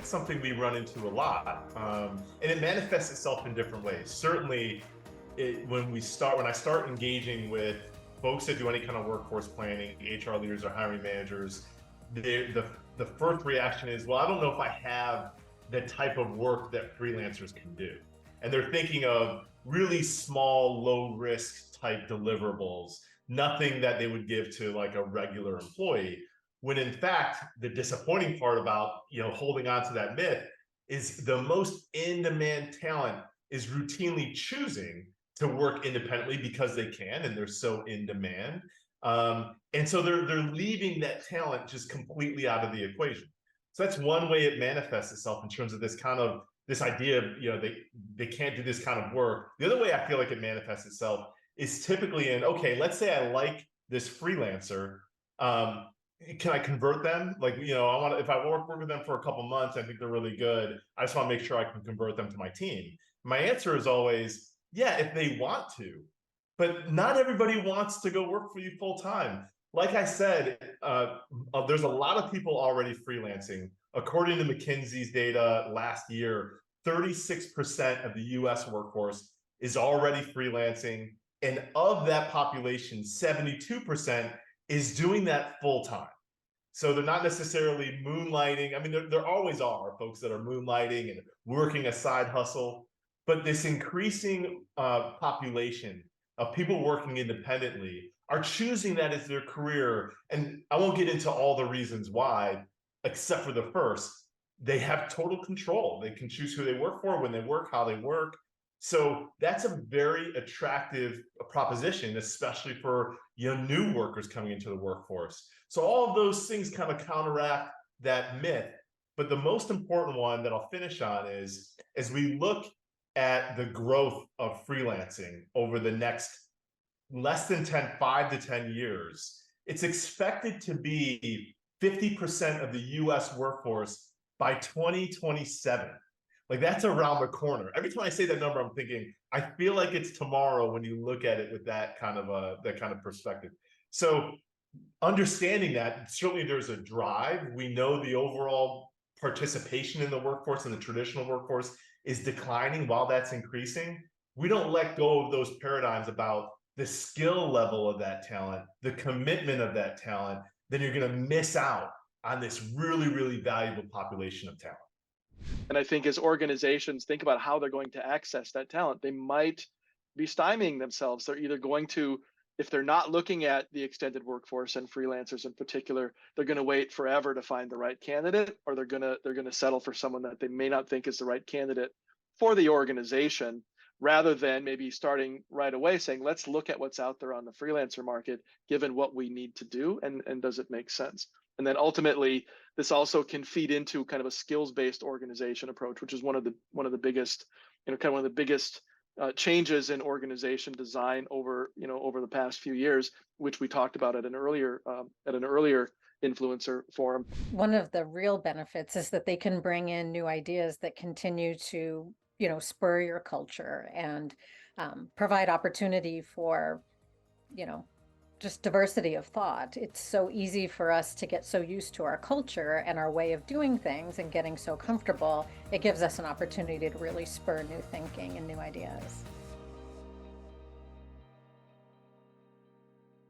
it's something we run into a lot, and it manifests itself in different ways. Certainly, when I start engaging with folks that do any kind of workforce planning, HR leaders or hiring managers, the first reaction is, well, I don't know if I have the type of work that freelancers can do. And they're thinking of really small, low risk type deliverables, nothing that they would give to like a regular employee. When in fact, the disappointing part about holding on to that myth is the most in-demand talent is routinely choosing to work independently because they can and they're so in demand. And so they're leaving that talent just completely out of the equation. So that's one way it manifests itself in terms of this idea of they can't do this kind of work. The other way I feel like it manifests itself is typically in, okay, let's say I like this freelancer. Can I convert them? Like, if I work with them for a couple months, I think they're really good. I just want to make sure I can convert them to my team. My answer is always, yeah, if they want to, but not everybody wants to go work for you full time. Like I said, there's a lot of people already freelancing. According to McKinsey's data last year, 36% of the US workforce is already freelancing. And of that population, 72% is doing that full time. So they're not necessarily moonlighting. I mean, there always are folks that are moonlighting and working a side hustle, but this increasing population of people working independently are choosing that as their career. And I won't get into all the reasons why, except for the first. They have total control. They can choose who they work for, when they work, how they work. So that's a very attractive proposition, especially for new workers coming into the workforce. So all of those things kind of counteract that myth. But the most important one that I'll finish on is, as we look at the growth of freelancing over the next less than 5 to 10 years, it's expected to be 50% of the US workforce by 2027. Like, that's around the corner. Every time I say that number, I'm thinking, I feel like it's tomorrow when you look at it with that kind of perspective. So understanding that, certainly there's a drive. We know the overall participation in the workforce and the traditional workforce is declining while that's increasing. We don't let go of those paradigms about the skill level of that talent, the commitment of that talent, then you're going to miss out on this really, really valuable population of talent. And I think as organizations think about how they're going to access that talent, they might be stymieing themselves. They're either going to, if they're not looking at the extended workforce and freelancers in particular, they're going to wait forever to find the right candidate, or they're going to settle for someone that they may not think is the right candidate for the organization, rather than maybe starting right away saying, let's look at what's out there on the freelancer market, given what we need to do, and does it make sense? And then ultimately, this also can feed into kind of a skills-based organization approach, which is one of the biggest, one of the biggest changes in organization design over the past few years, which we talked about at an earlier influencer forum. One of the real benefits is that they can bring in new ideas that continue to spur your culture and provide opportunity for just diversity of thought. It's so easy for us to get so used to our culture and our way of doing things and getting so comfortable. It gives us an opportunity to really spur new thinking and new ideas.